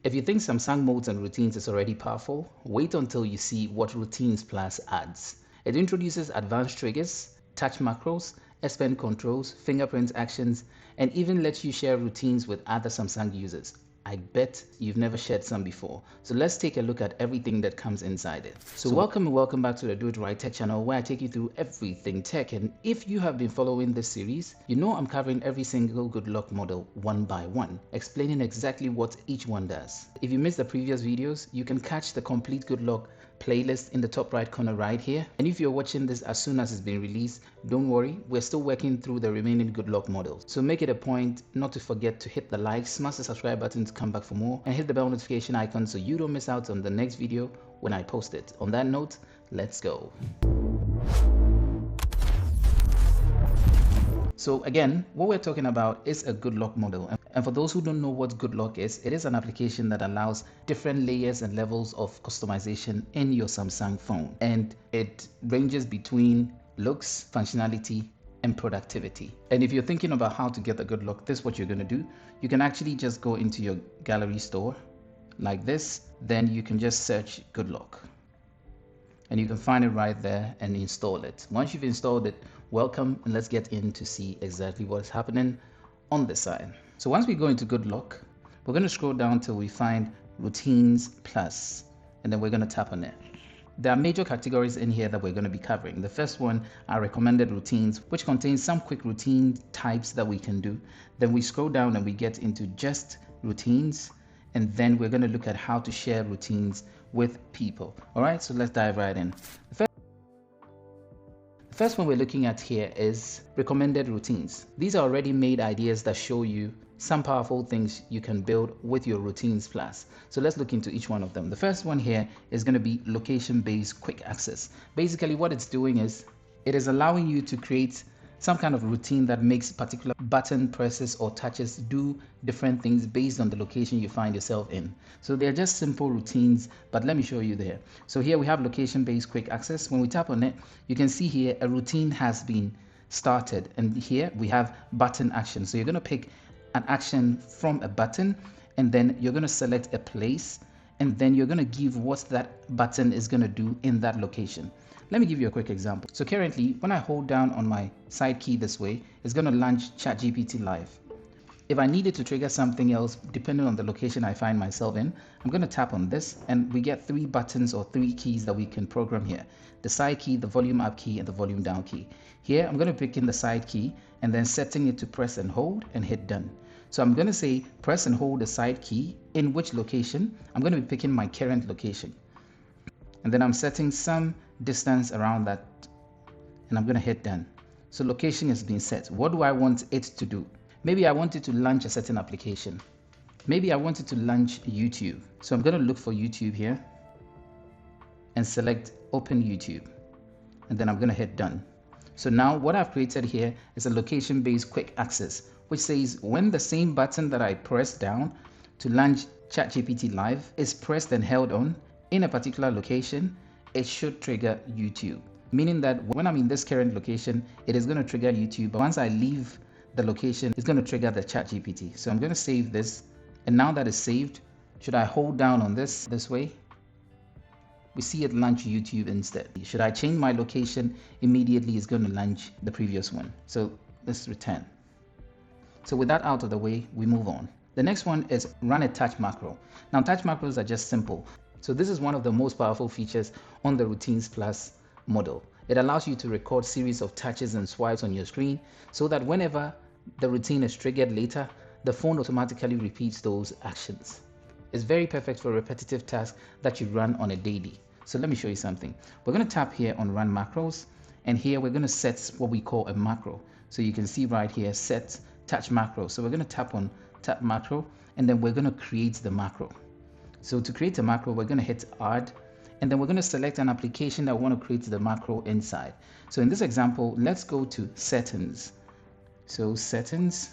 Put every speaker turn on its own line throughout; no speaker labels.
If you think Samsung modes and routines is already powerful, wait until you see what Routines Plus adds. It introduces advanced triggers, touch macros, S Pen controls, fingerprint actions, and even lets you share routines with other Samsung users. I bet you've never shared some before. So let's take a look at everything that comes inside it. So welcome back to the Doitright Tech channel, where I take you through everything tech. And if you have been following this series, you know I'm covering every single good luck model one by one, explaining exactly what each one does. If you missed the previous videos, you can catch the complete good luck playlist in the top right corner right here. And if you're watching this as soon as it's been released, don't worry, we're still working through the remaining good luck models. So make it a point not to forget to hit the like, smash the subscribe button to come back for more, and hit the bell notification icon so you don't miss out on the next video when I post it. On that note, let's go. So again, what we're talking about is a good luck model. And for those who don't know what good luck is, it is an application that allows different layers and levels of customization in your Samsung phone. And it ranges between looks, functionality, and productivity. And if you're thinking about how to get the good luck, this is what you're going to do. You can actually just go into your gallery store like this. Then you can just search good luck. And you can find it right there and install it. Once you've installed it, welcome, and let's get in to see exactly what's happening on this side. So once we go into good luck, we're going to scroll down till we find Routines Plus, and then we're going to tap on it. There are major categories in here that we're going to be covering. The first one are recommended routines, which contains some quick routine types that we can do. Then we scroll down and we get into just routines, and then we're going to look at how to share routines with people. All right, so let's dive right in. The first one we're looking at here is recommended routines. These are already made ideas that show you some powerful things you can build with your Routines Plus. So let's look into each one of them. The first one here is going to be location-based quick access. Basically what it's doing is it is allowing you to create some kind of routine that makes particular button presses or touches do different things based on the location you find yourself in. So they're just simple routines, but let me show you there. So here we have location-based quick access. When we tap on it, you can see here a routine has been started, and here we have button action. So you're going to pick an action from a button, and then you're going to select a place, and then you're going to give what that button is going to do in that location. Let me give you a quick example. So currently, when I hold down on my side key this way, it's going to launch ChatGPT Live. If I needed to trigger something else, depending on the location I find myself in, I'm going to tap on this, and we get 3 buttons or 3 keys that we can program here. The side key, the volume up key, and the volume down key. Here, I'm going to pick in the side key and then setting it to press and hold and hit done. So I'm going to say press and hold the side key in which location. I'm going to be picking my current location. And then I'm setting some distance around that, and I'm going to hit done. So location has been set. What do I want it to do? Maybe I want it to launch a certain application. Maybe I want it to launch YouTube. So I'm going to look for YouTube here and select open YouTube, and then I'm going to hit done. So now what I've created here is a location-based quick access, which says when the same button that I press down to launch ChatGPT Live is pressed and held on in a particular location, it should trigger YouTube. Meaning that when I'm in this current location, it is going to trigger YouTube. But once I leave the location, it's going to trigger the ChatGPT. So I'm going to save this. And now that it's saved, should I hold down on this way? We see it launch YouTube instead. Should I change my location? Immediately it's going to launch the previous one. So let's return. So with that out of the way, we move on. The next one is run a touch macro. Now touch macros are just simple. So this is one of the most powerful features on the Routines Plus model. It allows you to record series of touches and swipes on your screen so that whenever the routine is triggered later, the phone automatically repeats those actions. It's very perfect for repetitive tasks that you run on a daily. So let me show you something. We're going to tap here on run macros, and here we're going to set what we call a macro. So you can see right here, set touch macro. So we're going to tap on tap macro, and then we're going to create the macro. So to create a macro, we're going to hit add, and then we're going to select an application that we want to create the macro inside. So in this example, let's go to settings. So settings,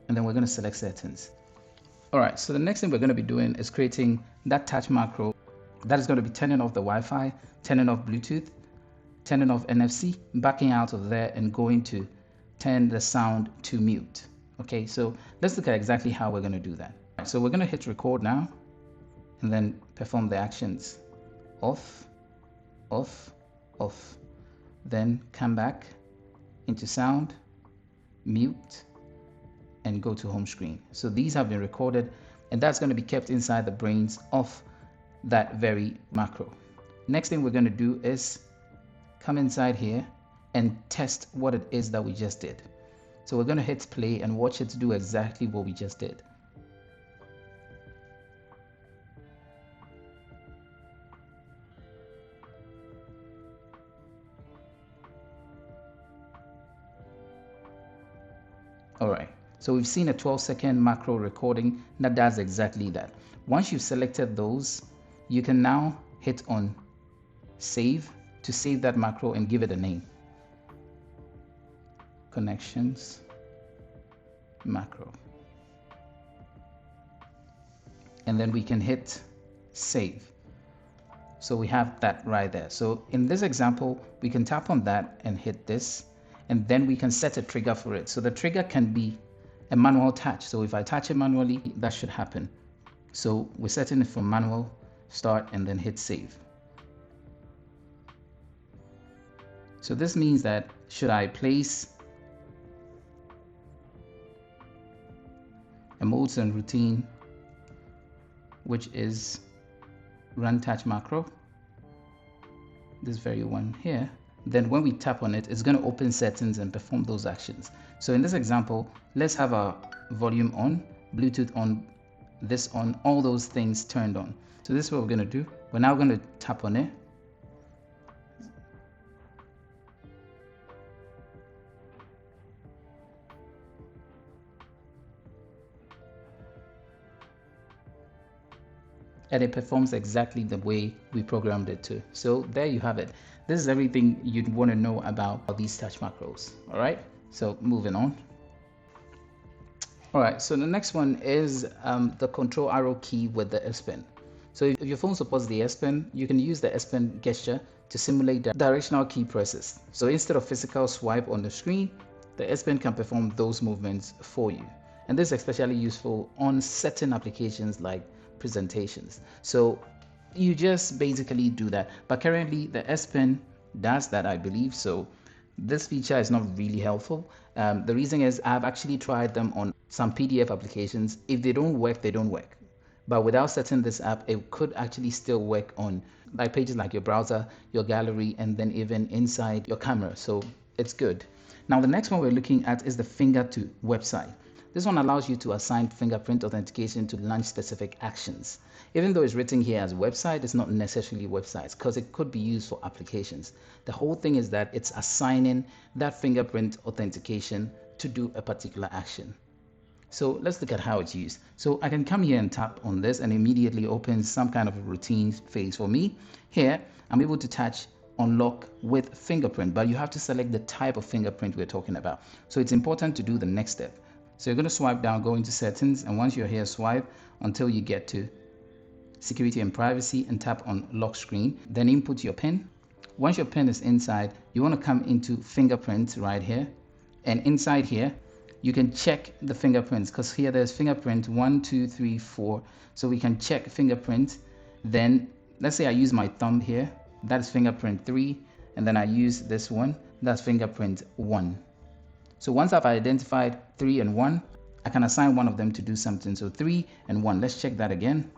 and then we're going to select settings. All right, so the next thing we're going to be doing is creating that touch macro that is going to be turning off the Wi-Fi, turning off Bluetooth, turning off NFC, backing out of there, and going to turn the sound to mute. Okay, so let's look at exactly how we're going to do that. So we're going to hit record now and then perform the actions. Off, off, off. Then come back into sound, mute, and go to home screen. So these have been recorded, and that's going to be kept inside the brains of that very macro. Next thing we're going to do is come inside here and test what it is that we just did. So we're going to hit play and watch it do exactly what we just did. Alright, so we've seen a 12-second macro recording that does exactly that. Once you've selected those, you can now hit on save to save that macro and give it a name. Connections macro. And then we can hit save. So we have that right there. So in this example, we can tap on that and hit this, and then we can set a trigger for it. So the trigger can be a manual touch. So if I touch it manually, that should happen. So we're setting it for manual, start, and then hit save. So this means that should I place a modes and routine, which is run touch macro, this very one here, then when we tap on it, it's going to open settings and perform those actions. So in this example, let's have our volume on, Bluetooth on, this on, all those things turned on. So this is what we're going to do. We're now going to tap on it. And it performs exactly the way we programmed it to. So there you have it. This is everything you'd want to know about these touch macros. All right, so moving on. All right, so the next one is the control arrow key with the S Pen. So if your phone supports the S Pen, you can use the S Pen gesture to simulate the directional key presses. So instead of physical swipe on the screen, the S Pen can perform those movements for you. And this is especially useful on certain applications like presentations. So you just basically do that. But currently the S Pen does that, I believe. So this feature is not really helpful. The reason is I've actually tried them on some PDF applications. If they don't work, they don't work. But without setting this app, it could actually still work on like pages like your browser, your gallery, and then even inside your camera. So it's good. Now the next one we're looking at is the finger to website. This one allows you to assign fingerprint authentication to launch specific actions. Even though it's written here as website, it's not necessarily websites because it could be used for applications. The whole thing is that it's assigning that fingerprint authentication to do a particular action. So let's look at how it's used. So I can come here and tap on this and immediately opens some kind of a routine phase for me. Here, I'm able to touch unlock with fingerprint, but you have to select the type of fingerprint we're talking about. So it's important to do the next step. So you're going to swipe down, go into settings, and once you're here, swipe until you get to security and privacy and tap on lock screen. Then input your PIN. Once your PIN is inside, you want to come into fingerprint right here. And inside here, you can check the fingerprints because here there's fingerprint 1, 2, 3, 4. So we can check fingerprint. Then let's say I use my thumb here. That is fingerprint 3. And then I use this one. That's fingerprint 1. So once I've identified 3 and 1, I can assign one of them to do something. So 3 and 1, let's check that again.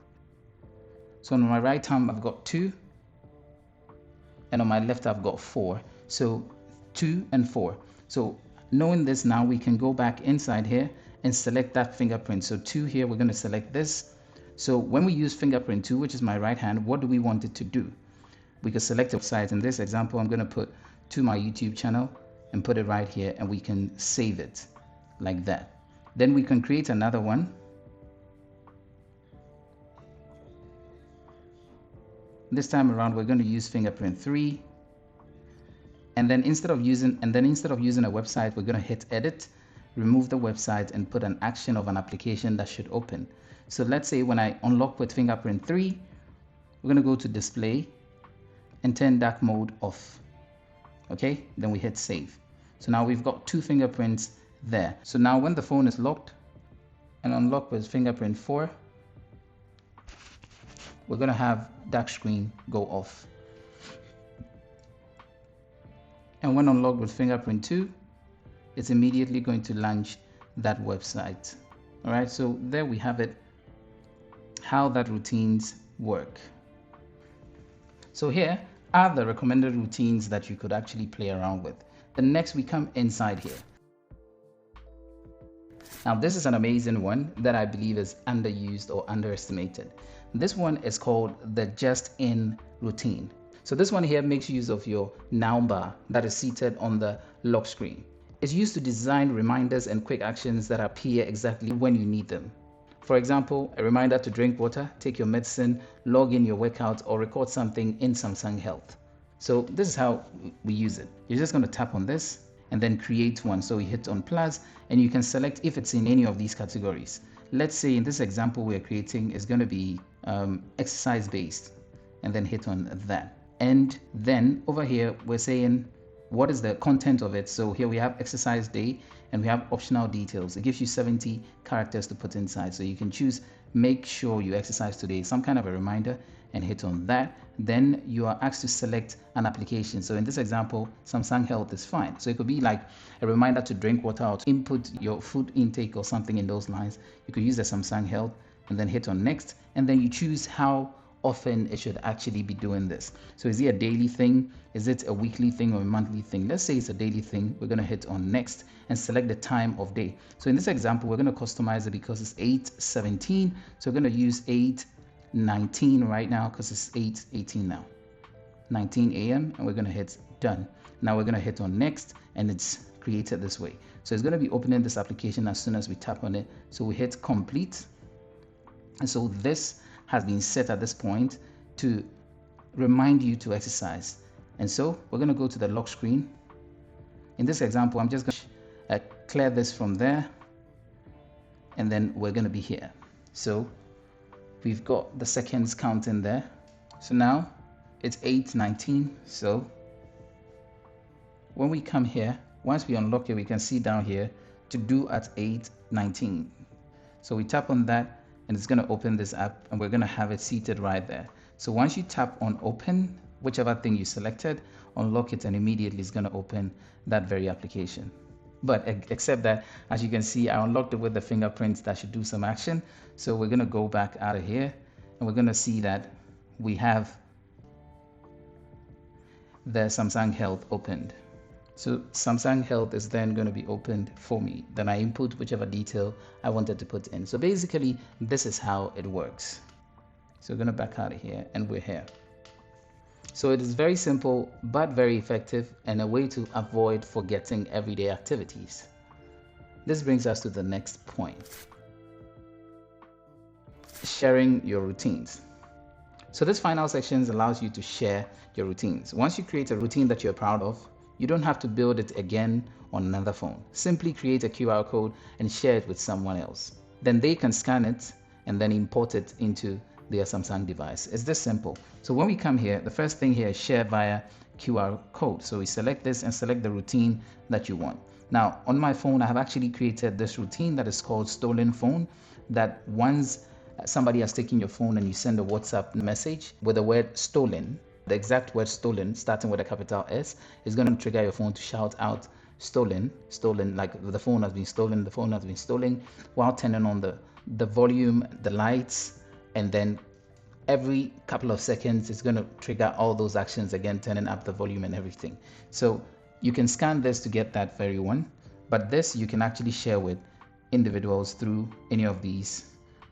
So on my right thumb, I've got 2. And on my left, I've got 4. So 2 and 4. So knowing this now, we can go back inside here and select that fingerprint. So 2 here, we're going to select this. So when we use fingerprint 2, which is my right hand, what do we want it to do? We can select a site. In this example, I'm going to put to my YouTube channel and put it right here, and we can save it like that. Then we can create another one. This time around, we're going to use fingerprint 3. And then instead of using a website, we're going to hit edit, remove the website, and put an action of an application that should open. So let's say when I unlock with fingerprint 3, we're going to go to display and turn dark mode off. Okay, then we hit save. So now we've got 2 fingerprints there. So now when the phone is locked and unlock with fingerprint 4, we're going to have dark screen go off. And when unlocked with fingerprint 2, it's immediately going to launch that website. All right, so there we have it, how that routines work. So here are the recommended routines that you could actually play around with. And next we come inside here. Now this is an amazing one that I believe is underused or underestimated. This one is called the just in routine. So this one here makes use of your now bar that is seated on the lock screen. It's used to design reminders and quick actions that appear exactly when you need them. For example, a reminder to drink water, take your medicine, log in your workout, or record something in Samsung Health. So this is how we use it. You're just going to tap on this and then create one. So we hit on plus and you can select if it's in any of these categories. Let's say in this example we're creating is going to be exercise based, and then hit on that. And then over here we're saying what is the content of it. So here we have exercise day and we have optional details. It gives you 70 characters to put inside. So you can choose make sure you exercise today, some kind of a reminder, and hit on that. Then you are asked to select an application. So in this example, Samsung Health is fine. So it could be like a reminder to drink water or to input your food intake or something in those lines. You could use the Samsung Health and then hit on next. And then you choose how often it should actually be doing this. So is it a daily thing? Is it a weekly thing or a monthly thing? Let's say it's a daily thing. We're going to hit on next and select the time of day. So in this example, we're going to customize it because it's 8:17. So we're going to use 8:19 right now because it's 8:18 now. 19 a.m. and we're going to hit done. Now we're going to hit on next and it's created this way. So it's going to be opening this application as soon as we tap on it. So we hit complete. And so this has been set at this point to remind you to exercise. And so we're going to go to the lock screen. In this example, I'm just going to clear this from there. And then we're going to be here. So we've got the seconds counting there. So now it's 8:19. So when we come here, once we unlock it, we can see down here to do at 8:19. So we tap on that and it's going to open this app and we're going to have it seated right there. So once you tap on open, whichever thing you selected, unlock it and immediately it's going to open that very application. But except that, as you can see, I unlocked it with the fingerprints that should do some action. So we're going to go back out of here and we're going to see that we have the Samsung Health opened. So Samsung Health is then going to be opened for me. Then I input whichever detail I wanted to put in. So basically, this is how it works. So we're going to back out of here and we're here. So it is very simple, but very effective and a way to avoid forgetting everyday activities. This brings us to the next point. Sharing your routines. So this final section allows you to share your routines. Once you create a routine that you're proud of, you don't have to build it again on another phone. Simply create a QR code and share it with someone else. Then they can scan it and then import it into their Samsung device. It's this simple. So when we come here, the first thing here is share via QR code. So we select this and select the routine that you want. Now on my phone, I have actually created this routine that is called stolen phone, that once somebody has taken your phone and you send a WhatsApp message with the word stolen, the exact word stolen starting with a capital S is going to trigger your phone to shout out stolen, like the phone has been stolen, while turning on the volume, the lights, and then every couple of seconds it's going to trigger all those actions again, turning up the volume and everything. So you can scan this to get that very one, but this you can actually share with individuals through any of these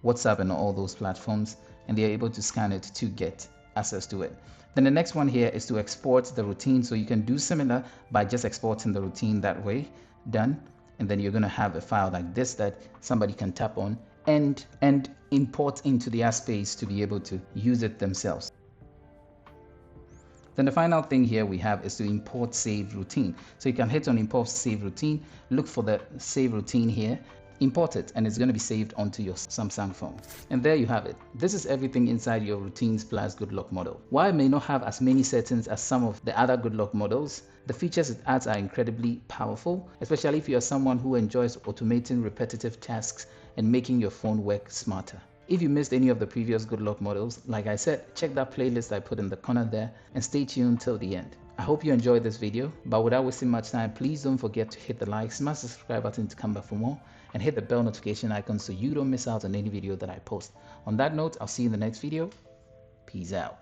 WhatsApp and all those platforms, and they're able to scan it to get access to it. Then the next one here is to export the routine. So you can do similar by just exporting the routine that way. Done. And then you're going to have a file like this that somebody can tap on and import into their space to be able to use it themselves. Then the final thing here we have is to import saved routine. So you can hit on import saved routine, look for the save routine here, import it, and it's going to be saved onto your Samsung phone. And there you have it. This is everything inside your routines plus good luck model. While it may not have as many settings as some of the other good luck models, the features it adds are incredibly powerful, especially if you are someone who enjoys automating repetitive tasks and making your phone work smarter. If you missed any of the previous good luck models, like I said, check that playlist I put in the corner there and stay tuned till the end. I hope you enjoyed this video, but without wasting much time, please don't forget to hit the like, smash the subscribe button to come back for more, and hit the bell notification icon so you don't miss out on any video that I post. On that note, I'll see you in the next video. Peace out.